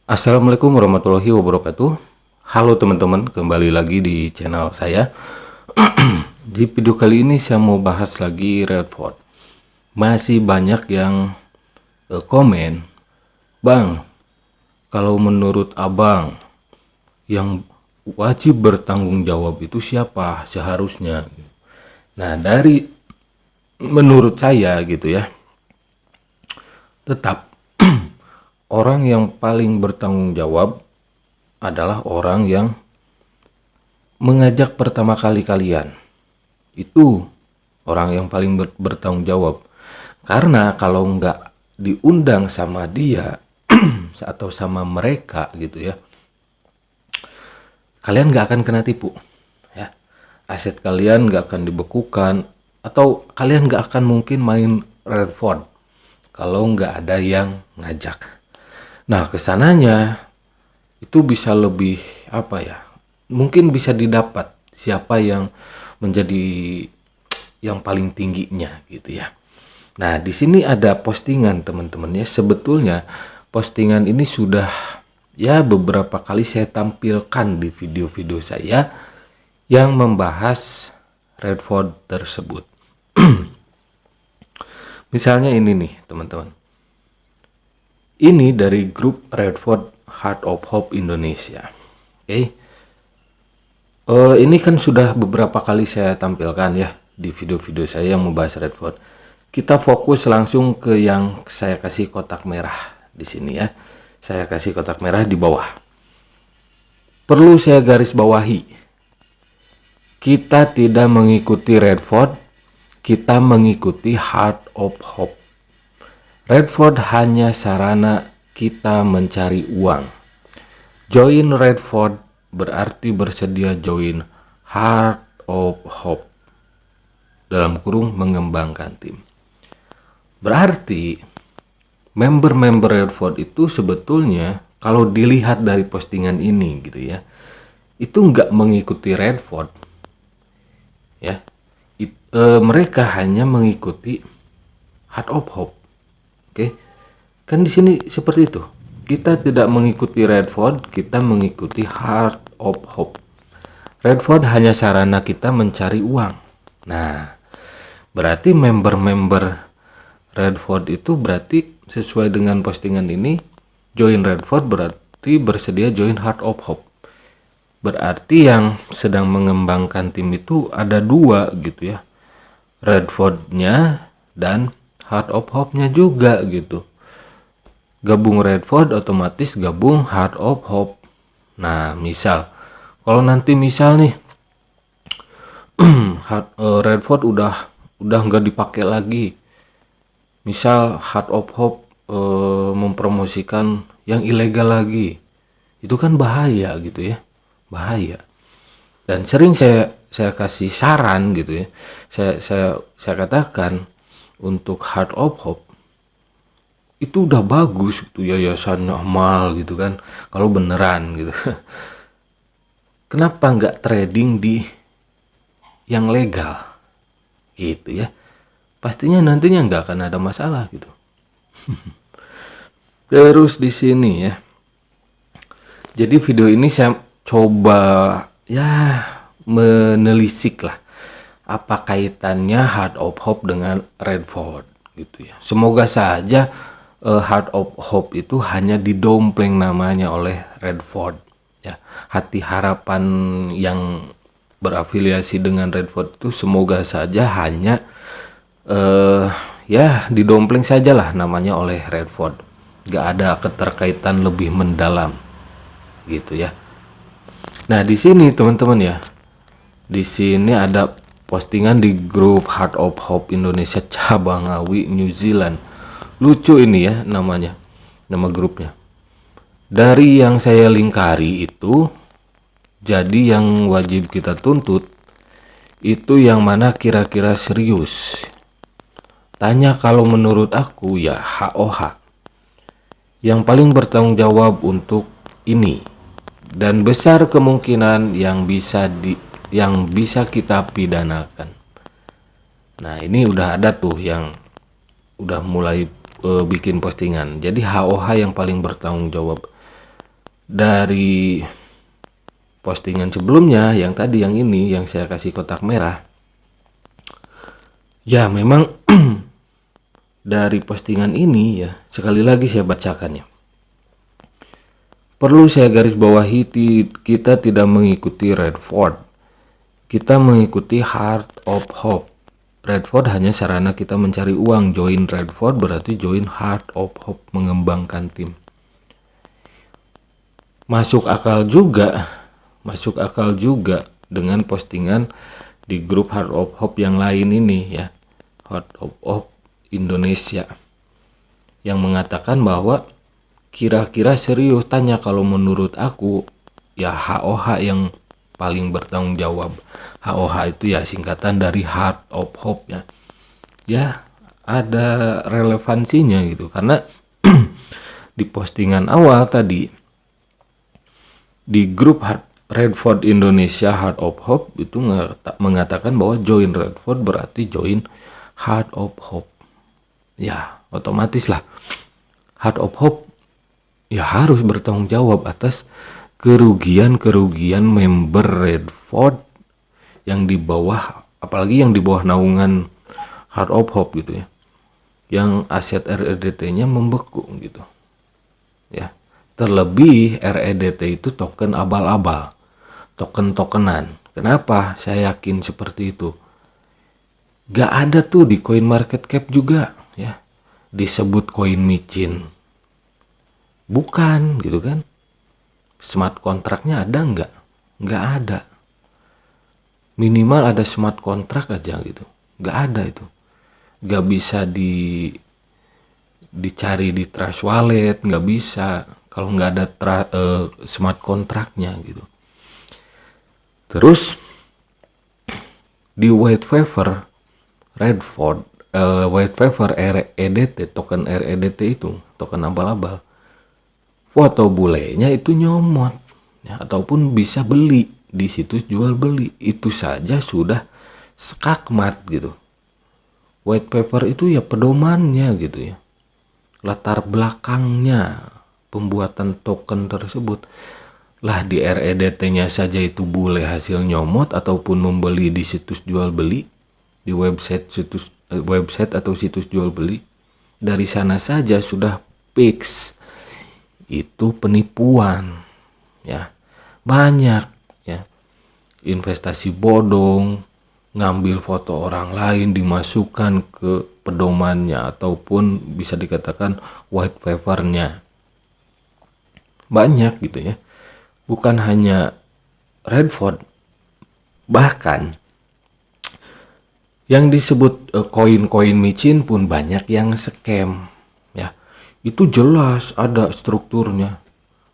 Assalamualaikum warahmatullahi wabarakatuh. Halo teman-teman, kembali lagi di channel saya. Di video kali ini saya mau bahas lagi Redford. Masih banyak yang komen, "Bang, kalau menurut abang yang wajib bertanggung jawab itu siapa seharusnya?" Nah, dari menurut saya gitu ya, tetap orang yang paling bertanggung jawab adalah orang yang mengajak pertama kali kalian. Itu orang yang paling bertanggung jawab. Karena kalau nggak diundang sama dia atau sama mereka gitu ya, kalian nggak akan kena tipu. Ya, aset kalian nggak akan dibekukan atau kalian nggak akan mungkin main Redford kalau nggak ada yang ngajak. Nah, kesananya itu bisa lebih mungkin bisa didapat siapa yang menjadi yang paling tingginya gitu ya. Nah, di sini ada postingan teman-teman ya. Sebetulnya postingan ini sudah beberapa kali saya tampilkan di video-video saya yang membahas Redford tersebut. Misalnya ini nih teman-teman. Ini dari grup Redford Heart of Hope Indonesia. Oke. Ini kan sudah beberapa kali saya tampilkan ya di video-video saya yang membahas Redford. Kita fokus langsung ke yang saya kasih kotak merah di sini ya. Saya kasih kotak merah di bawah. Perlu saya garis bawahi. Kita tidak mengikuti Redford, kita mengikuti Heart of Hope. Redford hanya sarana kita mencari uang. Join Redford berarti bersedia join Heart of Hope. Dalam kurung mengembangkan tim. Berarti member-member Redford itu sebetulnya kalau dilihat dari postingan ini gitu ya, itu nggak mengikuti Redford. Ya, mereka hanya mengikuti Heart of Hope. Oke, kan di sini seperti itu. Kita tidak mengikuti Redford, kita mengikuti Heart of Hope. Redford hanya sarana kita mencari uang. Nah, berarti member-member Redford itu berarti sesuai dengan postingan ini, join Redford berarti bersedia join Heart of Hope. Berarti yang sedang mengembangkan tim itu ada dua gitu ya. Redfordnya dan Heart of Hope-nya juga gitu. Gabung Redford otomatis gabung Heart of Hope. Nah, kalau nanti nih Redford udah nggak dipakai lagi. Misal Heart of Hope mempromosikan yang ilegal lagi. Itu kan bahaya gitu ya. Bahaya. Dan sering saya kasih saran gitu ya. Saya katakan untuk Heart of Hope itu udah bagus gitu, yayasan amal gitu kan, kalau beneran gitu. Kenapa nggak trading di yang legal gitu ya, pastinya nantinya nggak akan ada masalah gitu. Terus di sini ya, jadi video ini saya coba menelisik lah apa kaitannya Heart of Hope dengan Redford gitu ya. Semoga saja Heart of Hope itu hanya didompleng namanya oleh Redford ya. Hati harapan yang berafiliasi dengan Redford itu semoga saja hanya didompleng sajalah namanya oleh Redford. Gak ada keterkaitan lebih mendalam gitu ya. Nah, di sini teman-teman ya. Di sini ada postingan di grup Heart of Hope Indonesia cabang Ngawi New Zealand. Lucu ini ya namanya, nama grupnya. Dari yang saya lingkari itu, jadi yang wajib kita tuntut itu yang mana kira-kira serius. Tanya kalau menurut aku ya HOH. Yang paling bertanggung jawab untuk ini. Dan besar kemungkinan yang bisa kita pidanakan. Nah, ini udah ada tuh yang udah mulai bikin postingan. Jadi HOH yang paling bertanggung jawab. dari postingan sebelumnya yang tadi yang ini yang saya kasih kotak merah. Ya memang dari postingan ini ya sekali lagi saya bacakan ya. Perlu saya garis bawahi kita tidak mengikuti Redford. Kita mengikuti Heart of Hope. Redford hanya sarana kita mencari uang. Join Redford berarti join Heart of Hope, mengembangkan tim. Masuk akal juga dengan postingan di grup Heart of Hope yang lain ini ya, Heart of Hope Indonesia, yang mengatakan bahwa kira-kira serius, tanya kalau menurut aku ya HOH yang paling bertanggung jawab. HOH itu ya singkatan dari Heart of Hope ya. Ya ada relevansinya gitu karena di postingan awal tadi di grup Redford Indonesia Heart of Hope itu mengatakan bahwa join Redford berarti join Heart of Hope. Ya otomatis lah Heart of Hope ya harus bertanggung jawab atas kerugian member Redford yang di bawah, apalagi yang di bawah naungan Heart of Hope gitu ya, yang aset REDT-nya membeku gitu ya. Terlebih REDT itu token abal-abal, tokenan. Kenapa saya yakin seperti itu? Gak ada tuh di CoinMarketCap juga ya disebut koin micin, bukan gitu kan. Smart kontraknya ada nggak? Nggak ada. Minimal ada smart kontrak aja gitu. Nggak ada itu. Nggak bisa dicari di Trust Wallet, nggak bisa kalau nggak ada smart kontraknya gitu. Terus di white paper Redford, white paper REDT, token REDT itu token abal-abal, foto bulenya itu nyomot ya, ataupun bisa beli di situs jual beli. Itu saja sudah skakmat gitu. White paper itu ya pedomannya gitu ya, latar belakangnya pembuatan token tersebut. Lah di REDT-nya saja itu boleh hasil nyomot ataupun membeli di situs jual beli, di website atau situs jual beli. Dari sana saja sudah fix itu penipuan ya. Banyak ya investasi bodong, ngambil foto orang lain dimasukkan ke pedomannya ataupun bisa dikatakan white papernya. Banyak gitu ya. Bukan hanya Redford, bahkan yang disebut koin-koin micin pun banyak yang scam ya. Itu jelas ada strukturnya,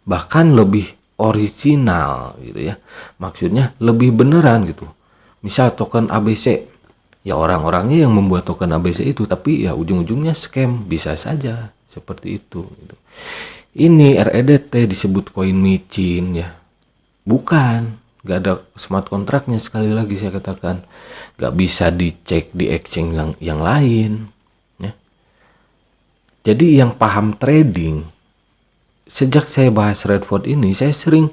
bahkan lebih original gitu ya. Maksudnya lebih beneran gitu. Misal token ABC, ya orang-orangnya yang membuat token ABC itu, tapi ya ujung-ujungnya scam, bisa saja seperti itu gitu. Ini REDT disebut koin micin ya. Bukan, gak ada smart kontraknya, sekali lagi saya katakan. Gak bisa dicek di exchange yang lain ya. Jadi yang paham trading, sejak saya bahas Redford ini, saya sering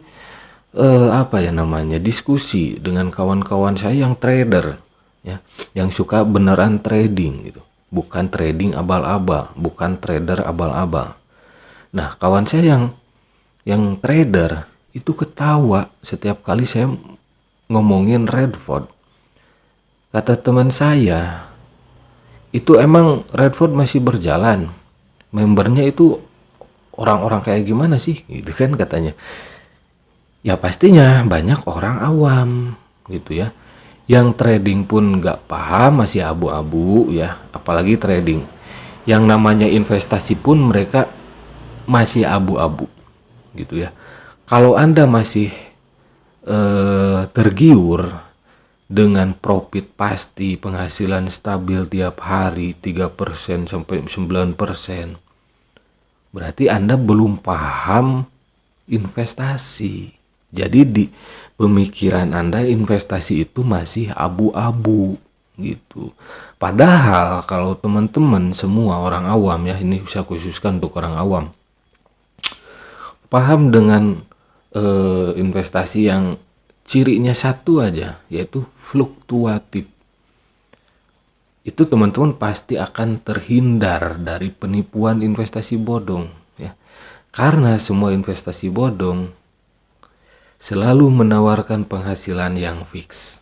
diskusi dengan kawan-kawan saya yang trader ya, yang suka beneran trading gitu, bukan trading abal-abal, bukan trader abal-abal. Nah, kawan saya yang trader itu ketawa setiap kali saya ngomongin Redford. Kata teman saya, itu emang Redford masih berjalan, membernya itu orang-orang kayak gimana sih gitu kan katanya. Ya pastinya banyak orang awam gitu ya, yang trading pun nggak paham, masih abu-abu ya, apalagi trading yang namanya investasi pun mereka masih abu-abu gitu ya. Kalau Anda masih tergiur dengan profit pasti, penghasilan stabil tiap hari 3% sampai 9%, berarti Anda belum paham investasi. Jadi di pemikiran Anda investasi itu masih abu-abu gitu. Padahal kalau teman-teman semua orang awam ya, ini saya khususkan untuk orang awam, paham dengan investasi yang cirinya satu aja, yaitu fluktuatif. Itu teman-teman pasti akan terhindar dari penipuan investasi bodong ya. Karena semua investasi bodong selalu menawarkan penghasilan yang fix.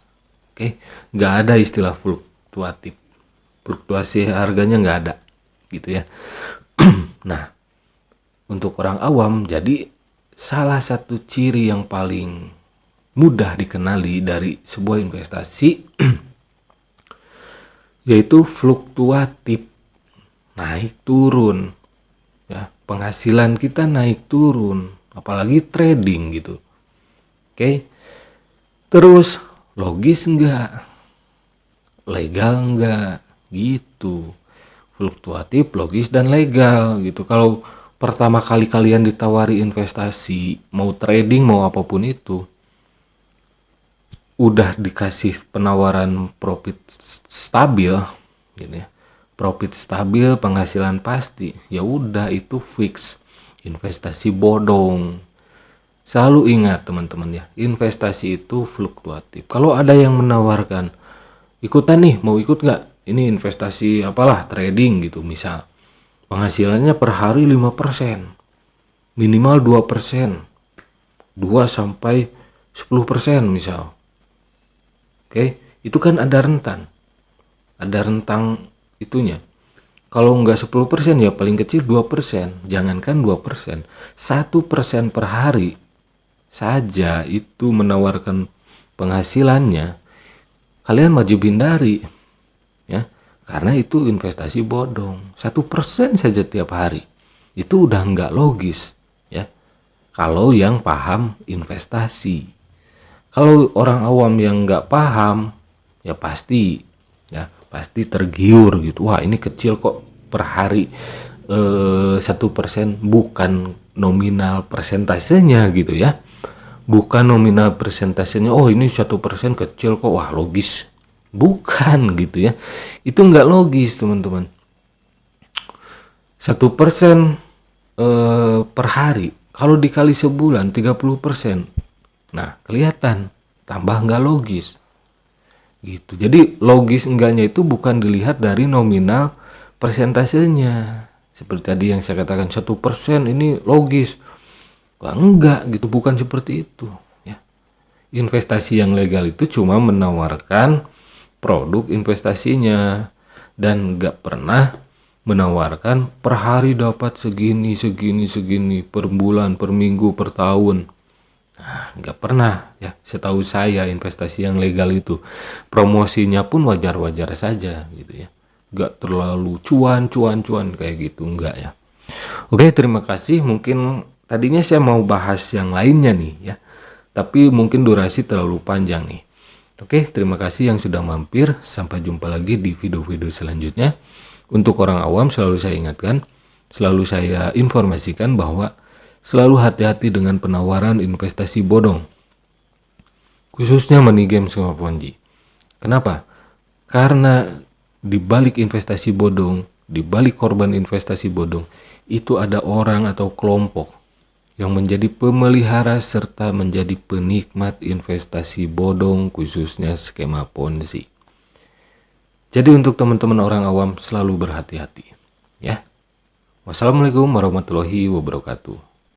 Oke, nggak ada istilah fluktuatif. Fluktuasi harganya nggak ada gitu ya. Nah, untuk orang awam, jadi salah satu ciri yang paling mudah dikenali dari sebuah investasi yaitu fluktuatif, naik turun ya, penghasilan kita naik turun, apalagi trading gitu. Oke. Terus logis enggak? Legal enggak? Gitu. Fluktuatif, logis dan legal gitu. Kalau pertama kali kalian ditawari investasi, mau trading, mau apapun itu, udah dikasih penawaran profit stabil gitu ya. Profit stabil, penghasilan pasti. Ya udah, itu fix. Investasi bodong. Selalu ingat teman-teman ya, investasi itu fluktuatif. Kalau ada yang menawarkan, ikutan nih, mau ikut nggak? Ini investasi apalah, trading gitu misal. Penghasilannya per hari 5%, minimal 2%, 2 sampai 10% misal. Oke, itu kan ada rentan. Ada rentang itunya. Kalau nggak 10% ya paling kecil 2%. Jangankan 2%, 1% per hari saja itu menawarkan penghasilannya, kalian wajib hindari ya, karena itu investasi bodong. 1% saja tiap hari itu udah nggak logis ya, kalau yang paham investasi. Kalau orang awam yang nggak paham ya pasti tergiur gitu, wah ini kecil kok per hari, 1% bukan nominal persentasenya gitu ya. Bukan nominal persentasenya, oh ini 1% kecil kok, wah logis. Bukan gitu ya. Itu nggak logis teman-teman. 1% per hari, kalau dikali sebulan 30%. Nah kelihatan, tambah nggak logis. Gitu. Jadi logis enggaknya itu bukan dilihat dari nominal persentasenya. Seperti tadi yang saya katakan 1% ini logis. Wah, enggak gitu, bukan seperti itu ya. Investasi yang legal itu cuma menawarkan produk investasinya dan enggak pernah menawarkan per hari dapat segini per bulan, per minggu, per tahun. Nah, enggak pernah ya, setahu saya investasi yang legal itu promosinya pun wajar-wajar saja gitu ya. Enggak terlalu cuan kayak gitu, enggak ya. Oke, terima kasih. Mungkin tadinya saya mau bahas yang lainnya nih ya, tapi mungkin durasi terlalu panjang nih. Oke, terima kasih yang sudah mampir. Sampai jumpa lagi di video-video selanjutnya. Untuk orang awam selalu saya ingatkan, selalu saya informasikan bahwa selalu hati-hati dengan penawaran investasi bodong, khususnya money game sama Ponzi. Kenapa? Karena di balik investasi bodong, di balik korban investasi bodong, itu ada orang atau kelompok yang menjadi pemelihara serta menjadi penikmat investasi bodong, khususnya skema Ponzi. Jadi untuk teman-teman orang awam selalu berhati-hati ya. Wassalamualaikum warahmatullahi wabarakatuh.